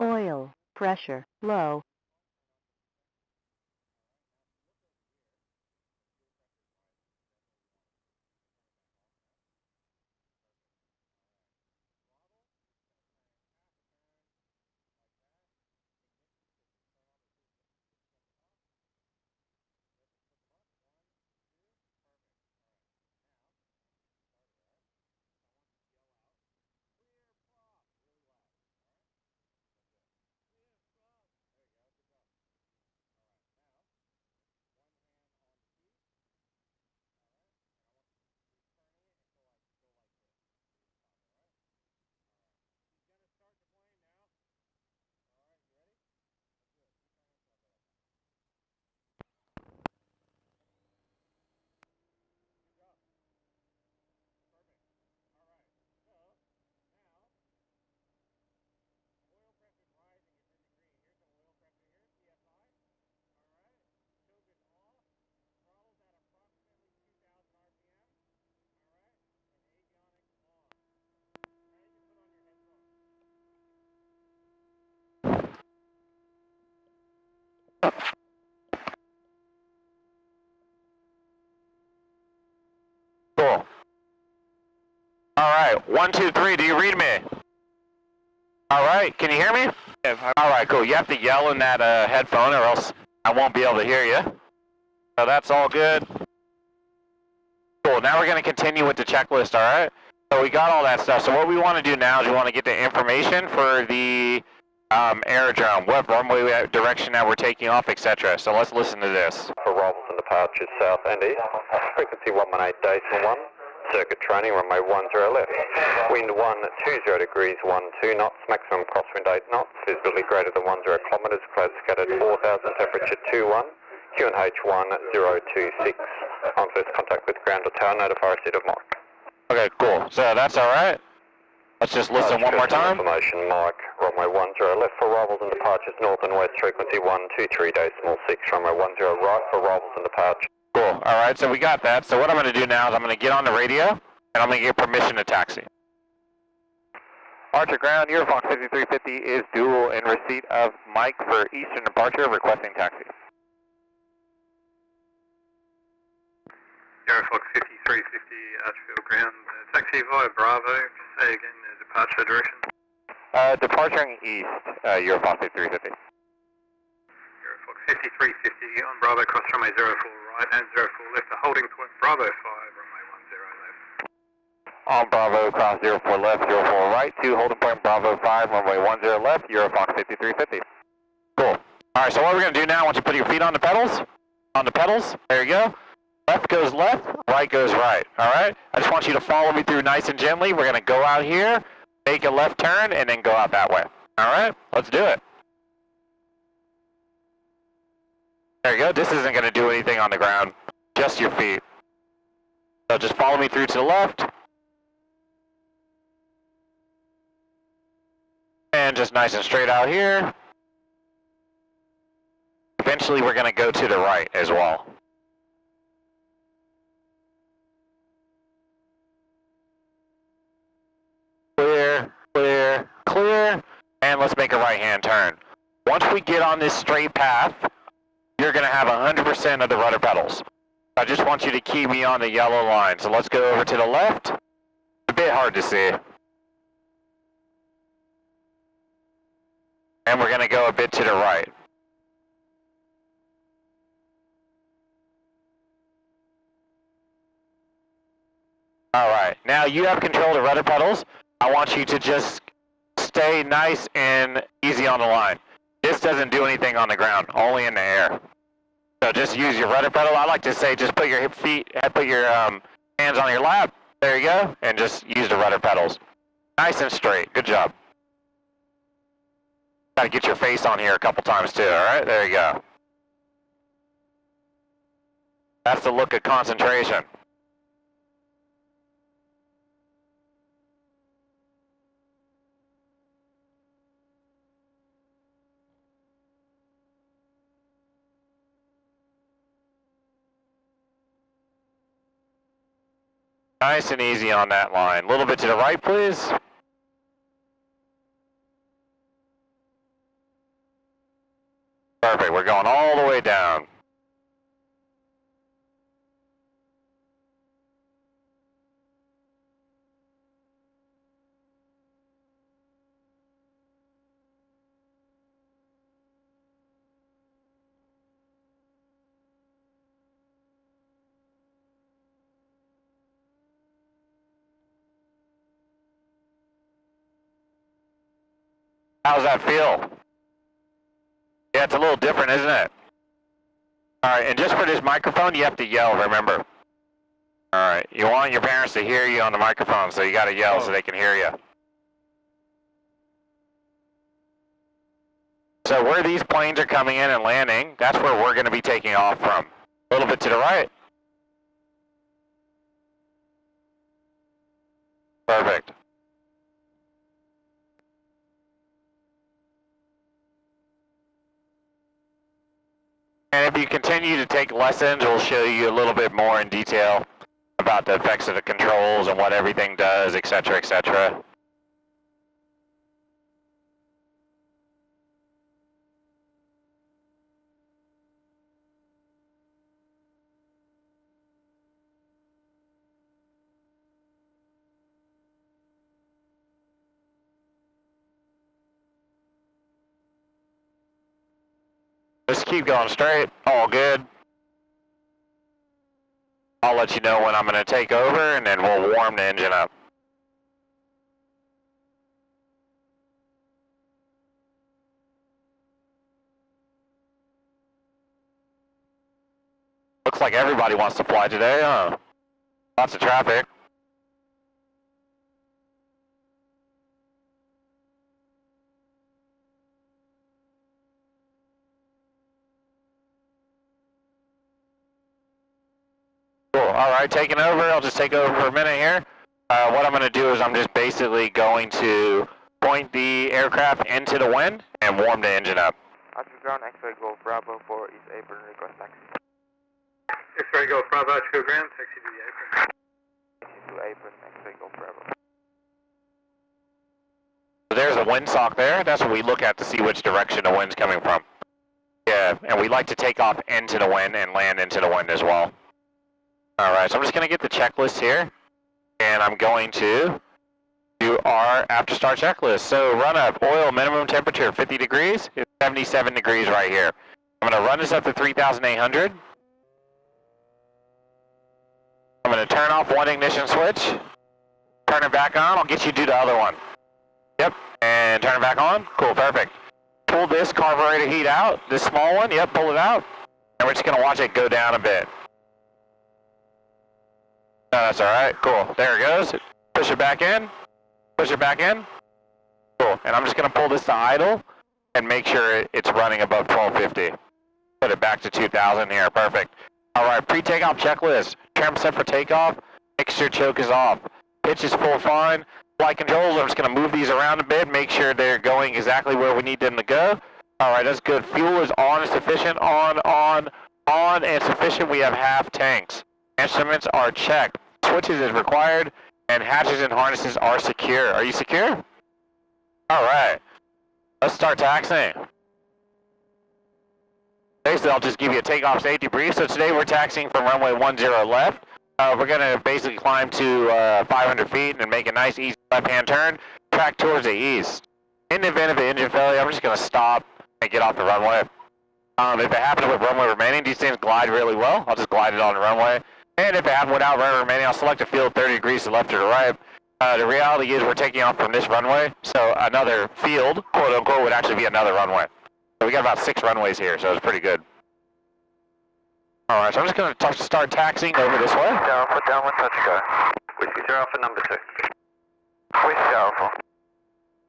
Oil pressure low. Cool. Alright, 1, 2, 3, do you read me? Alright, can you hear me? Alright, cool. You have to yell in that headphone or else I won't be able to hear you. So that's all good. Cool, now we're going to continue with the checklist, alright? So we got all that stuff. So what we want to do now is we want to get the information for the aerodrome, what runway direction that we're taking off, etc. So let's listen to this. For arrivals and departures south and east, frequency 118.1, circuit training, runway 10 left. Wind 120 degrees, 12 knots, maximum crosswind 8 knots, visibility greater than 10 kilometres, cloud scattered 4,000, temperature 21, QNH 1026. On first contact with ground or tower, notify receipt of mark. Okay, cool. So that's alright. Let's just listen one more time. Information, Mike, runway 10 left for arrivals and departures north and west, frequency 123.6, runway 10 right for arrivals and departures. Cool, alright, so we got that. So what I'm going to do now is I'm going to get on the radio, and I'm going to get permission to taxi. Archer ground, Eurofox 5350 is dual in receipt of Mike for eastern departure, requesting taxi. Eurofox 5350, Archfield ground, taxi via Bravo, say again, departure direction. Departuring east, Eurofox 5350. Eurofox 5350 on Bravo, cross runway 04 right and 04 left, a holding point Bravo 5, runway 10 left. On Bravo, cross 04 left, 04 right, to holding point Bravo 5, runway 10 left, Eurofox 5350. Cool. Alright, so what we're going to do now, once you put your feet on the pedals, there you go. Left goes left, right goes right, alright? I just want you to follow me through nice and gently. We're going to go out here, make a left turn, and then go out that way. Alright, let's do it. There you go. This isn't going to do anything on the ground, just your feet. So just follow me through to the left. And just nice and straight out here. Eventually we're going to go to the right as well. Clear, clear, clear, and let's make a right-hand turn. Once we get on this straight path, you're going to have 100% of the rudder pedals. I just want you to keep me on the yellow line. So let's go over to the left. A bit hard to see. And we're going to go a bit to the right. Alright, now you have control of the rudder pedals. I want you to just stay nice and easy on the line. This doesn't do anything on the ground, only in the air. So just use your rudder pedal. I like to say just put your hands on your lap. There you go. And just use the rudder pedals. Nice and straight. Good job. Got to get your face on here a couple times too, alright? There you go. That's the look of concentration. Nice and easy on that line. A little bit to the right, please. perfect. We're going all the way down. How's that feel? Yeah, it's a little different, isn't it? Alright, and just for this microphone, you have to yell, remember. Alright, you want your parents to hear you on the microphone, so you gotta yell so they can hear you. So where these planes are coming in and landing, that's where we're gonna be taking off from. A little bit to the right. Perfect. And if you continue to take lessons, we'll show you a little bit more in detail about the effects of the controls and what everything does, etc., etc. Just keep going straight, all good. I'll let you know when I'm going to take over, and then we'll warm the engine up. Looks like everybody wants to fly today, huh? Lots of traffic. Cool, alright, taking over. I'll just take over for a minute here. What I'm going to do is I'm just basically going to point the aircraft into the wind and warm the engine up. Altitude ground, X-ray Golf Bravo for East Apron, request taxi. X-ray Golf Bravo, altitude ground, taxi to the apron. Taxi to apron, X-ray Golf Bravo. There's a windsock there. That's what we look at to see which direction the wind's coming from. Yeah, and we like to take off into the wind and land into the wind as well. Alright, so I'm just going to get the checklist here, and I'm going to do our after start checklist. So run up, oil minimum temperature 50 degrees, it's 77 degrees right here. I'm going to run this up to 3,800. I'm going to turn off one ignition switch, turn it back on, I'll get you to do the other one. Yep, and turn it back on, cool, perfect. Pull this carburetor heat out, this small one, yep, pull it out, and we're just going to watch it go down a bit. No, that's alright, cool, there it goes. Push it back in, push it back in. Cool, and I'm just going to pull this to idle and make sure it's running above 1250. Put it back to 2000 here, perfect. Alright, pre-takeoff checklist. Trim set for takeoff, mixture choke is off. Pitch is full fine. Flight controls, I'm just going to move these around a bit, make sure they're going exactly where we need them to go. Alright, that's good. Fuel is on and sufficient, on and sufficient. We have half tanks. Instruments are checked. Switches is required, and hatches and harnesses are secure. Are you secure? Alright, let's start taxiing. Basically, I'll just give you a takeoff safety brief. So today we're taxiing from runway 10 left. We're going to basically climb to 500 feet and make a nice easy left-hand turn, track towards the east. In the event of an engine failure, I'm just going to stop and get off the runway. If it happens with runway remaining, these things glide really well. I'll just glide it on the runway. And if it happens without runway remaining, I'll select a field 30 degrees to the left or the right. The reality is we're taking off from this runway, so another field, quote-unquote, would actually be another runway. So we got about 6 runways here, so it's pretty good. Alright, so I'm just going to start taxiing over this way. Down, put down with touch go. Whiskey 0 Alpha number 2. Whiskey Alpha.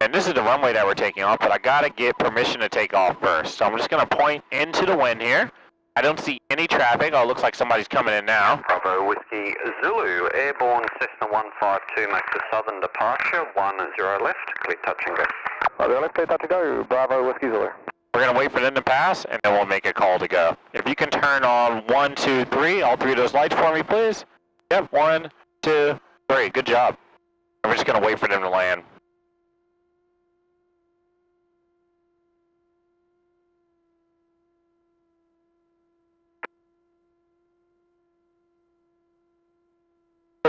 And this is the runway that we're taking off, but I got to get permission to take off first. So I'm just going to point into the wind here. I don't see any traffic. Oh, it looks like somebody's coming in now. Bravo Whiskey Zulu, airborne Cessna 152, make the southern departure, 10 left, clear touch and go. Bravo left, clear touch and go. Bravo Whiskey Zulu. We're going to wait for them to pass, and then we'll make a call to go. If you can turn on 1, 2, 3, all 3 of those lights for me, please. Yep, 1, 2, 3. Good job. And we're just going to wait for them to land.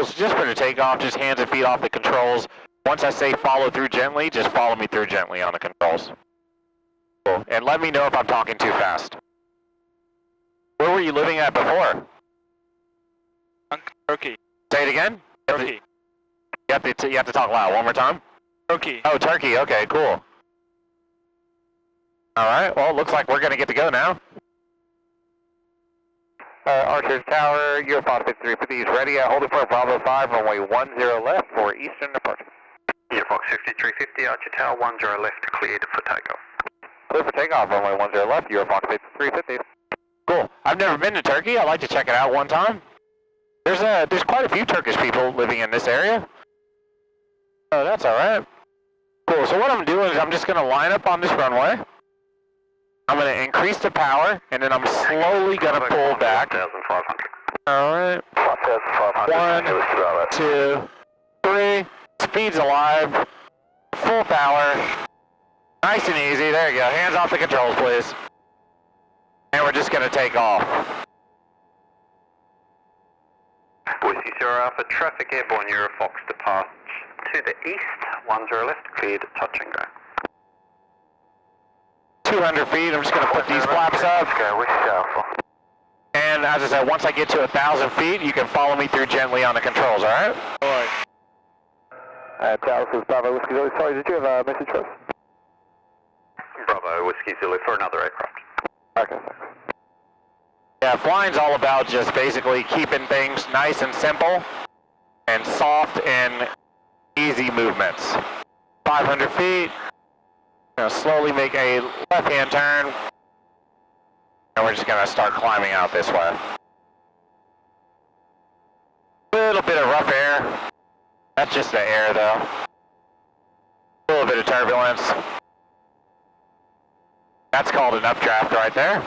So just for the takeoff, just hands and feet off the controls. Once I say follow through gently, just follow me through gently on the controls. Cool. And let me know if I'm talking too fast. Where were you living at before? Turkey. Say it again? Turkey. You have to talk loud. One more time? Turkey. Oh, Turkey. Okay, cool. All right. Well, looks like we're going to get to go now. Archer's Tower, your Fox 5350 is ready. Holding for Bravo 5, runway 10 left for Eastern departure. Your Fox 5350, Archer Tower, 10 left, cleared for takeoff. Clear for takeoff, runway 10 left, your Fox 5350. Cool. I've never been to Turkey. I'd like to check it out one time. There's quite a few Turkish people living in this area. Oh, that's all right. Cool. So what I'm doing is I'm just going to line up on this runway. I'm going to increase the power, and then I'm slowly going to pull back. 1,500. All right. 1,500. 1, 2, 3. Speed's alive. Full power. Nice and easy. There you go. Hands off the controls, please. And we're just going to take off. Whiskey Sierra Alpha, traffic airborne Eurofox departs to the east, 10 left, cleared, touch and go. 200 feet, I'm just going to put these flaps up. Go, Whiskey Alpha. And as I said, once I get to 1,000 feet, you can follow me through gently on the controls, all right? All right. Dallas is Bravo Whiskey Zulu. Sorry, did you have a message for us? Bravo Whiskey Zulu for another aircraft. Okay, thanks. Yeah, flying's all about just basically keeping things nice and simple and soft and easy movements. 500 feet, slowly make a left-hand turn, and we're just going to start climbing out this way. Little bit of rough air. That's just the air, though. A little bit of turbulence. That's called an updraft right there.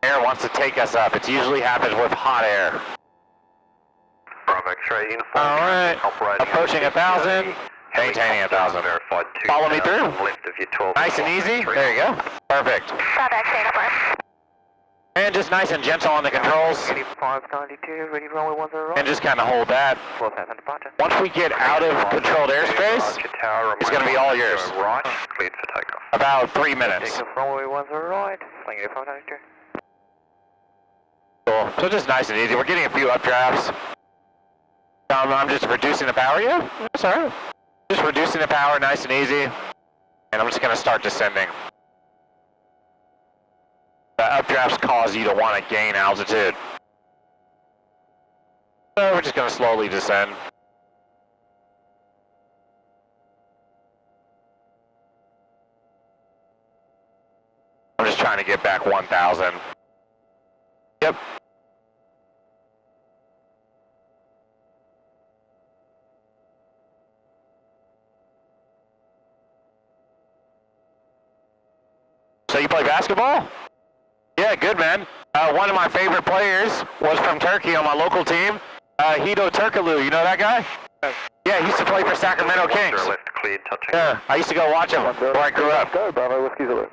Air wants to take us up. It usually happens with hot air. Bravo X-ray uniform. All right. Approaching 1,000. Maintaining 1,000. Verified Follow me through. Left of your 12. Nice and easy. There you go. Perfect. Bravo X-ray number. And just nice and gentle on the controls. 592, ready runway 10 right. And just kind of hold that. 12,000 departure. Once we get out of controlled airspace, it's going to be all yours. Right, cleared for takeoff. About 3 minutes. Takeoff runway 10 right. Flying at 592. Cool. So just nice and easy. We're getting a few updrafts. I'm just reducing the power. Yeah, that's all right. Just reducing the power, nice and easy. And I'm just going to start descending. The updrafts cause you to want to gain altitude. So we're just going to slowly descend. I'm just trying to get back 1,000. Yep. So you play basketball? Yeah, good, man. One of my favorite players was from Turkey on my local team, Hito Turkaloo. You know that guy? Yeah, he used to play for Sacramento Kings. Left cleared, touching. Yeah, I used to go watch him where I grew up. Go, Bravo Whiskey Zulu.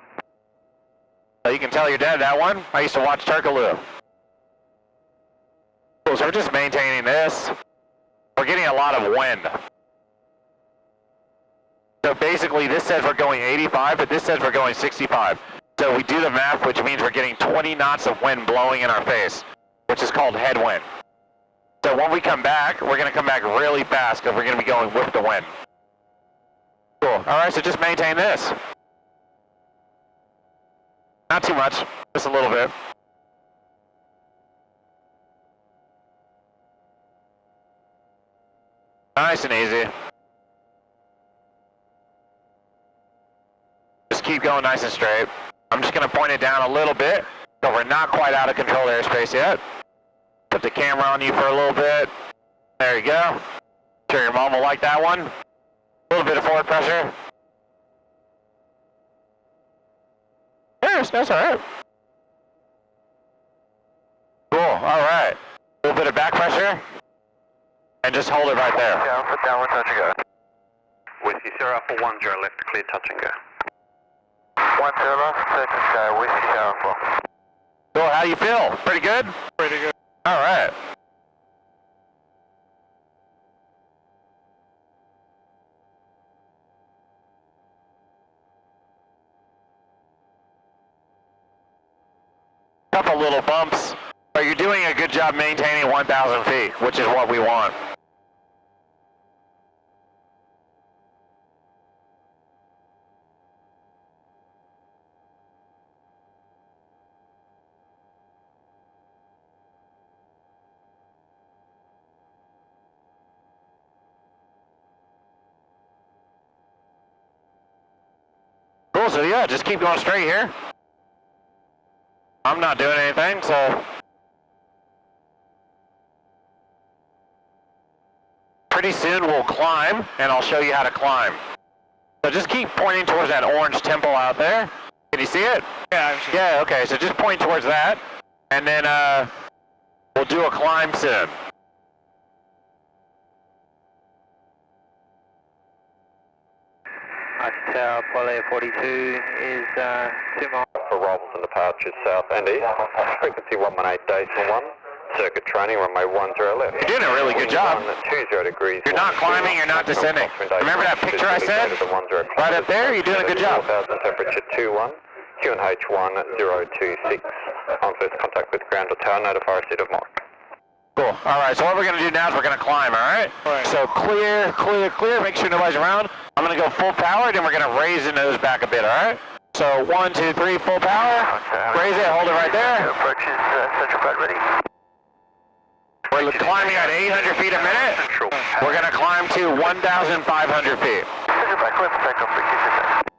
So you can tell your dad that one. I used to watch Turkaloo. Cool, so we're just maintaining this. We're getting a lot of wind. So basically this says we're going 85, but this says we're going 65. So we do the math, which means we're getting 20 knots of wind blowing in our face, which is called headwind. So when we come back, we're going to come back really fast because we're going to be going with the wind. Cool. All right, so just maintain this. Not too much, just a little bit. Nice and easy. Just keep going nice and straight. I'm just going to point it down a little bit, so we're not quite out of controlled airspace yet. Put the camera on you for a little bit. There you go. Sure your mom will like that one. A little bit of forward pressure. Yes, that's all right. Cool, all right. A little bit of back pressure. And just hold it right there. Down, put downward, touch and go. Whiskey Sierra Alpha 10 left, clear, touch and go. 10 left, second sky, Whiskey Sierra Alpha. Cool, how do you feel? Pretty good? Pretty good. All right. little bumps, but you're doing a good job maintaining 1,000 feet, which is what we want. Cool, so yeah, just keep going straight here. I'm not doing anything, so. Pretty soon we'll climb, and I'll show you how to climb. So just keep pointing towards that orange temple out there. Can you see it? Yeah, I'm sure. Yeah, okay, so just point towards that, and then we'll do a climb soon. Tower, Poly 42 is 2 miles. For arrivals and departures south and east, frequency 118.1, circuit training, runway 10 left. You're doing a really good job. 20 degrees. You're not climbing, you're not descending. Remember that picture I said? Right up there, you're doing a good job. Temperature 21, QNH 1026. On first contact with ground or tower, notify receipt of mark. Cool. All right, so what we're going to do now is we're going to climb, all right? So clear, clear, clear. Make sure nobody's around. I'm going to go full power, then we're going to raise the nose back a bit, all right? So 1, 2, 3, full power. Raise it, hold it right there. Approach is central pad ready. We're climbing at 800 feet a minute. We're going to climb to 1,500 feet. Central back left, takeoff, frequency.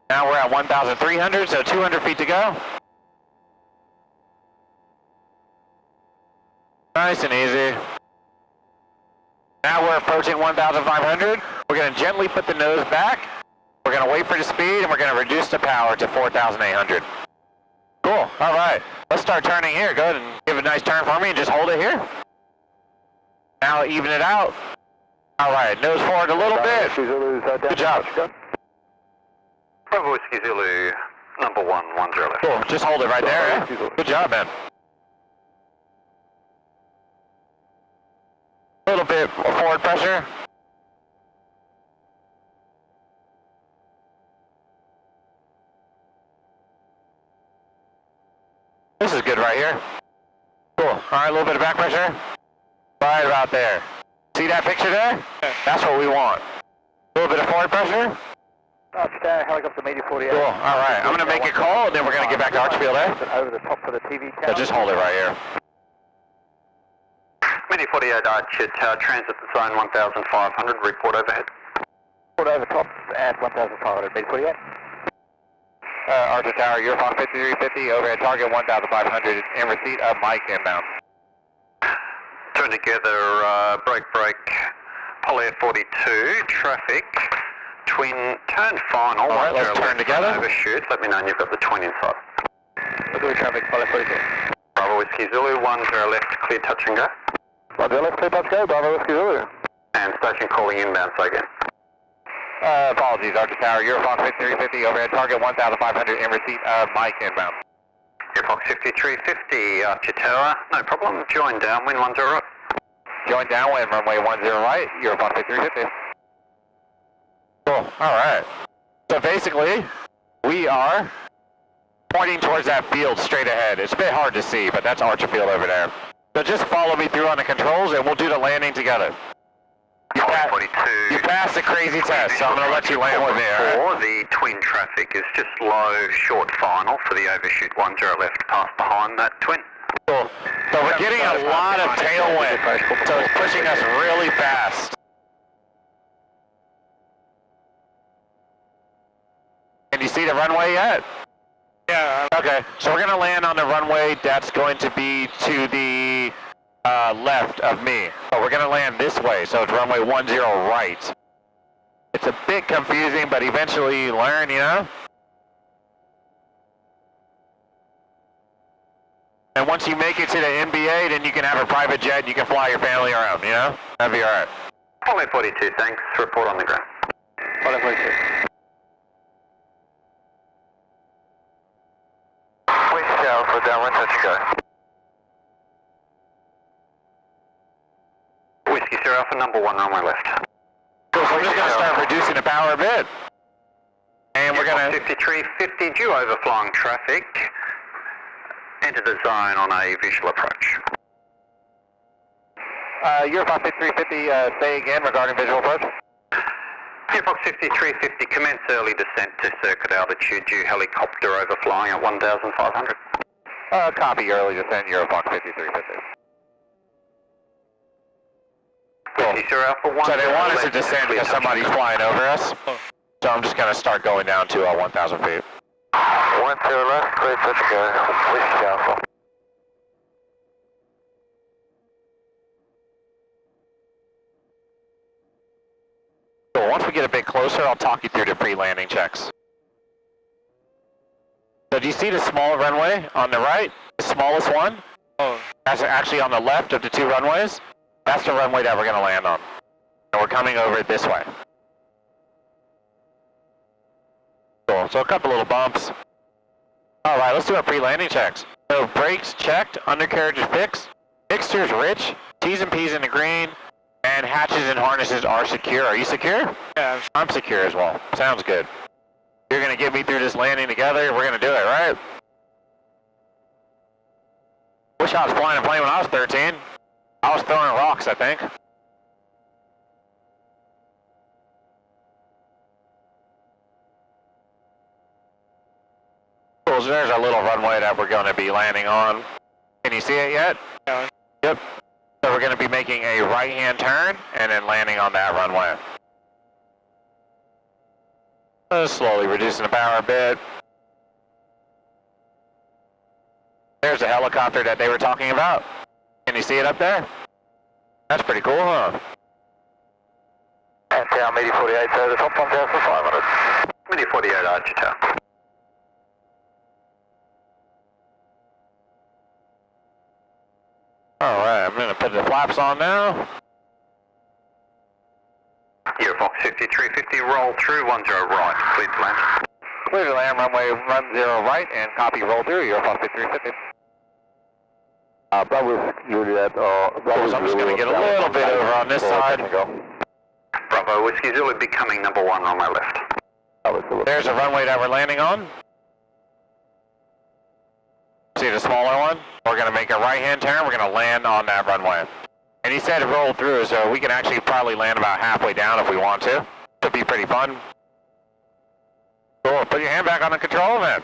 Now we're at 1,300, so 200 feet to go. Nice and easy. Now we're approaching 1,500. We're going to gently put the nose back. We're going to wait for the speed, and we're going to reduce the power to 4,800. Cool. All right. Let's start turning here. Go ahead and give a nice turn for me and just hold it here. Now even it out. All right. Nose forward a little bit. Good job. Bravo Whiskey Zulu, number 110 left. Cool. Just hold it right there. Eh? Good job, man. A little bit forward pressure. This is good right here. Cool. All right, a little bit of back pressure. Right about there. See that picture there? That's what we want. A little bit of forward pressure. Helicopter media 48. Cool. All right. I'm going to make a call, and then we're going to get back to Archfield, eh? Over the top for the TV tower. So just hold it right here. Mini 48 Archer Tower, transit the zone 1,500, report overhead. Report over top at 1,500, media 48. Archer Tower, Eurofon 5350, over at target 1,500, in receipt of Mike inbound. Turn together, break, Poly 42, traffic, twin, turn final. All right, let's turn together. Overshoot, let me know when you've got the twin inside. Zulu traffic, Poly 42. Bravo Whiskey Zulu, 10 left, clear touch and go. 10 left, clear touch go, Bravo Whiskey Zulu. And station calling inbound, so again. Apologies, Archer Tower, Eurofon 5350, over at target 1,500, in receipt of Mike inbound. Airfox 5350, Archer Tower, no problem, join downwind 10 right. Join downwind, runway 10 right, Eurofon 5350. Cool, alright. So basically, we are pointing towards that field straight ahead. It's a bit hard to see, but that's Archer Field over there. So just follow me through on the controls, and we'll do the landing together. You passed the crazy test, so I'm going to let you land with me, alright? The twin traffic is just low, short final for the overshoot 10 left, pass behind that twin. Cool. So we're getting a lot of tailwind, so it's pushing us really fast. Can you see the runway yet? Yeah. Okay, so we're going to land on the runway that's going to be to the left of me. But we're going to land this way, so it's runway 10 right. It's a bit confusing, but eventually you learn, you know? And once you make it to the NBA, then you can have a private jet and you can fly your family around, you know? That'd be alright. Poly 42, thanks. Report on the ground. Poly 42. West Tower for downwind, touch go. Whiskey Sierra Alpha, number 1, runway left. Cool, so I'm just going to start reducing the power a bit. And we're gonna... 5350, due overflying traffic. Enter the zone on a visual approach. Eurofox 5350, say again regarding visual approach. Eurofox 5350, commence early descent to circuit altitude, due helicopter overflying at 1,500. Copy early descent, Eurofox 5350. Cool. So they want us to descend because somebody's flying over us. So I'm just going to start going down to 1,000 feet. 10 left, clear to go. Whiskey Alpha. So once we get a bit closer, I'll talk you through the pre-landing checks. So do you see the small runway on the right? The smallest one? Oh. That's actually on the left of the two runways. That's the runway that we're going to land on. And we're coming over it this way. Cool. So a couple little bumps. All right, let's do our pre-landing checks. So brakes checked, undercarriage is fixed, fixtures rich, T's and P's in the green, and hatches and harnesses are secure. Are you secure? Yeah, I'm secure as well. Sounds good. You're going to get me through this landing together. We're going to do it, right? Wish I was flying a plane when I was 13. I was throwing rocks, I think. Cool, so there's our little runway that we're going to be landing on. Can you see it yet? Yeah. Yep. So we're going to be making a right-hand turn and then landing on that runway. Slowly reducing the power a bit. There's the helicopter that they were talking about. Can you see it up there? That's pretty cool, huh? And tower, MIDI 48, the top 1,500. MIDI 48, Archer Tower. Alright, I'm going to put the flaps on now. Eurofox 5350, roll through, 10 right, clear to land. Clear to land, runway 10 right, and copy roll through, Eurofox 5350. Bravo, Juliet, Bravo, So I'm just going to get a little bit over on this side. Bravo, Whiskey Zulu becoming number 1 on my left. There's a runway that we're landing on. See the smaller one? We're going to make a right-hand turn. We're going to land on that runway. And he said roll through, so we can actually probably land about halfway down if we want to. Should be pretty fun. Cool. Put your hand back on the control, man.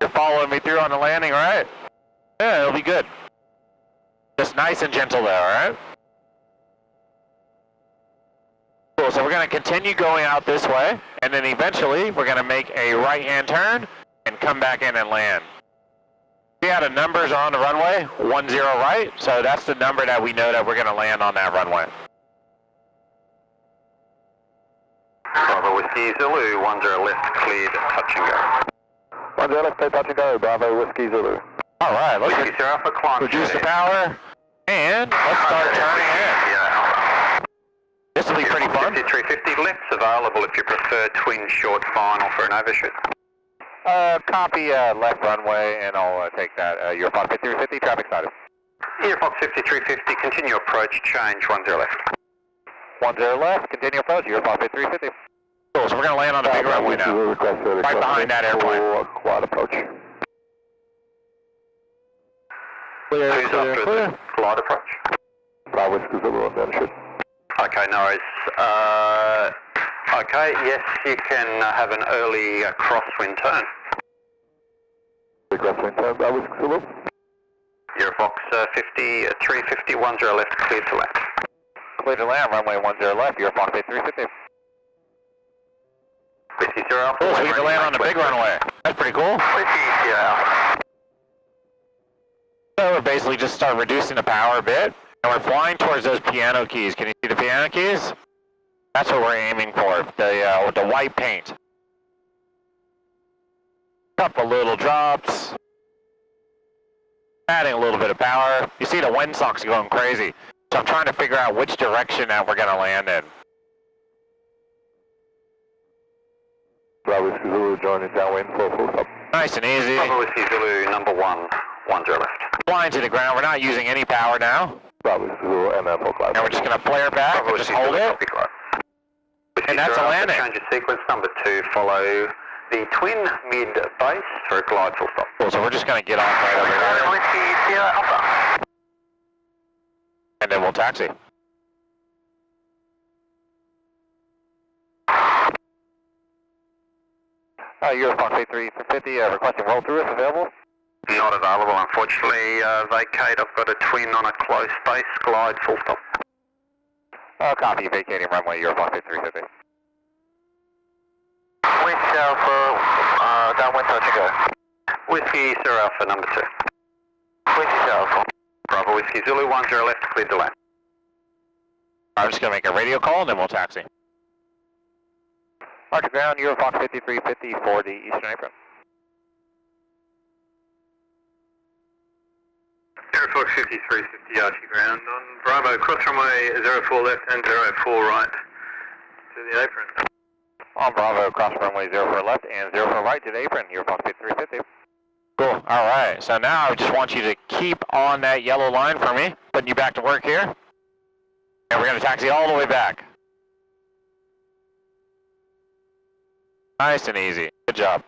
You're following me through on the landing, right? Yeah, it'll be good. Just nice and gentle there, alright? Cool, so we're going to continue going out this way, and then eventually we're going to make a right-hand turn and come back in and land. See how the numbers are on the runway? 10 right, so that's the number that we know that we're going to land on that runway. Bravo Whiskey Zulu, 10 left, cleared, touch and go. 10 left, touch and go, Bravo, Whiskey Zulu. Alright, let's Whiskey Sierra Alpha, climb reduce the power, and let's start turning in. Yeah. This will be pretty fun. 5350, left's available if you prefer twin short final for an overshoot. Copy left runway, and I'll take that. Eurofox 5350, traffic started. Eurofox 5350, continue approach, change, 10 left. 10 left, continue approach, Eurofox 5350. Cool, so we're going to land on a big runway now. Right behind that airplane. Quad approach. Clear, Who's clear, after clear. the glide approach? Bravo, Whiskey Zulu, and then shoot. Okay, no worries. Okay, yes, you can have an early crosswind turn. Crosswind turn, Bravo, Whiskey Zulu. Eurofox 5350, 10 left, clear to land. Clear to land, runway 10 left, Eurofox 5350. Whiskey Sierra Alpha. Cool, so we get to land on the big runway. That's pretty cool. Whiskey Sierra Alpha. So we're basically just start reducing the power a bit, and we're flying towards those piano keys. Can you see the piano keys? That's what we're aiming for, with the white paint. Couple little drops. Adding a little bit of power. You see the windsocks going crazy. So I'm trying to figure out which direction that we're going to land in. Bravo, Whiskey Zulu, joining downwind, full stop. Nice and easy. Bravo Whiskey Zulu, number 1, 10 left. Flying to the ground. We're not using any power now. Bravo, Whiskey Zulu, and then full climb. And we're just going to flare back Bravo and just Whiskey hold Zulu, it. copy climb. Whiskey And that's Sierra a Alpha, landing. change of sequence, number 2, follow the twin mid base for a glide full stop. Cool, so we're just going to get off right over here. Whiskey Sierra Alpha. And then we'll taxi. You're Fox 8350, requesting roll through if available. Not available, unfortunately. Vacate. I've got a twin on a close base, glide full stop. Copy, vacating runway, you're Fox 8350. Whiskey Alpha, downwind touch and go. Whiskey Sierra Alpha number 2. Whiskey Sierra Alpha. Bravo Whiskey Zulu 10 left, cleared to land. I'm just going to make a radio call and then we'll taxi. Archer ground, you're Fox 5350 for the eastern apron. Air Fox 5350 Archie ground on Bravo, cross runway 04 left and 04 right to the apron. On Bravo, cross runway 04 left and 04 right to the apron, you're Fox 5350. Cool, alright, so now I just want you to keep on that yellow line for me, putting you back to work here. And we're going to taxi all the way back. Nice and easy, good job.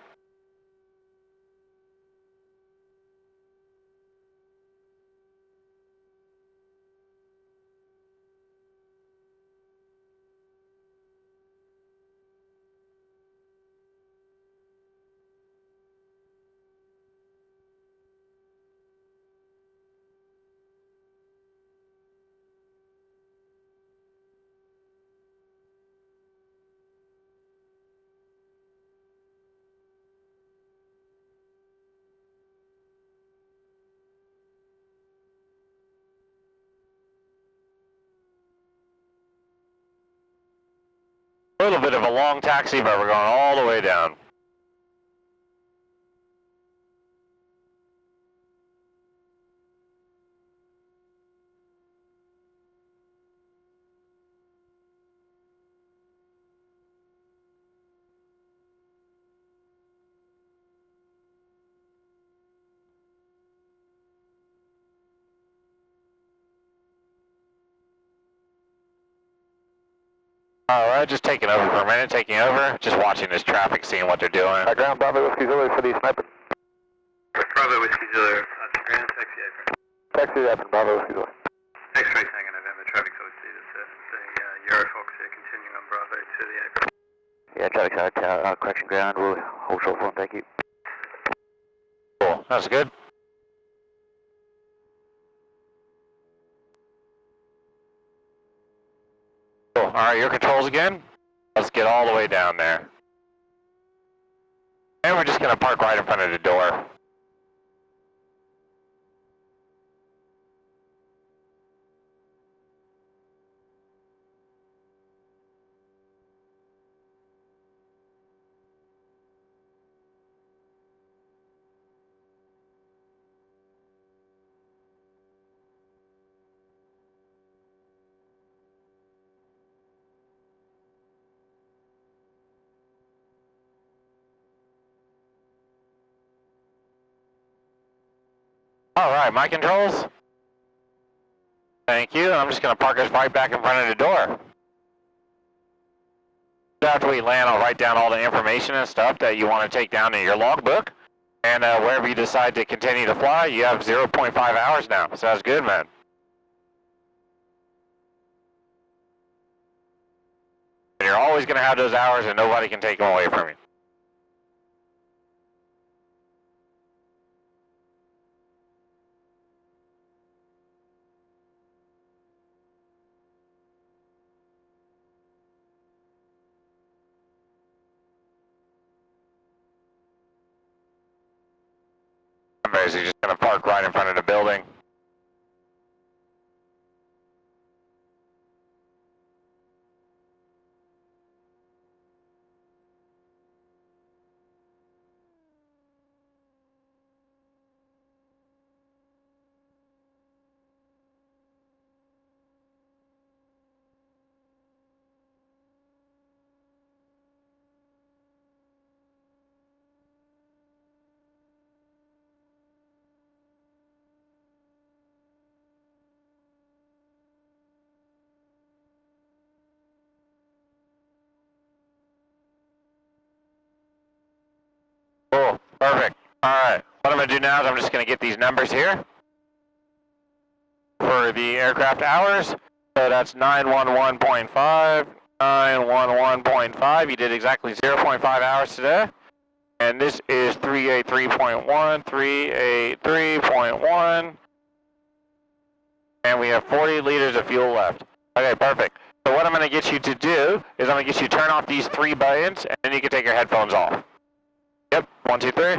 A little bit of a long taxi, but we're going all the way down. Alright, just taking over for a minute, taking over, just watching this traffic, seeing what they're doing. Ground Bravo Whiskey Zulu for the sniper. Bravo Whiskey Zulu, Archie ground, taxi apron. Taxi apron, Bravo Whiskey Zulu. X-ray Tango November, traffic obviously to set the Eurofox here, continuing on Bravo to the apron. Yeah, traffic side, correction ground, we'll hold short for him, thank you. Cool, that's good. Cool, alright, your controls again. Let's get all the way down there. And we're just going to park right in front of the door. Alright, my controls. Thank you. I'm just going to park us right back in front of the door. After we land, I'll write down all the information and stuff that you want to take down in your logbook. And wherever you decide to continue to fly, you have 0.5 hours now. So that's good, man. And you're always going to have those hours and nobody can take them away from you. I'm basically just going to park right in front of the building. Perfect. Alright, what I'm going to do now is I'm just going to get these numbers here for the aircraft hours. So that's 911.5, 911.5. You did exactly 0.5 hours today. And this is 383.1, 383.1. And we have 40 liters of fuel left. Okay, perfect. So what I'm going to get you to do is I'm going to get you to turn off these 3 buttons, and then you can take your headphones off. Yep, 1, 2, 3.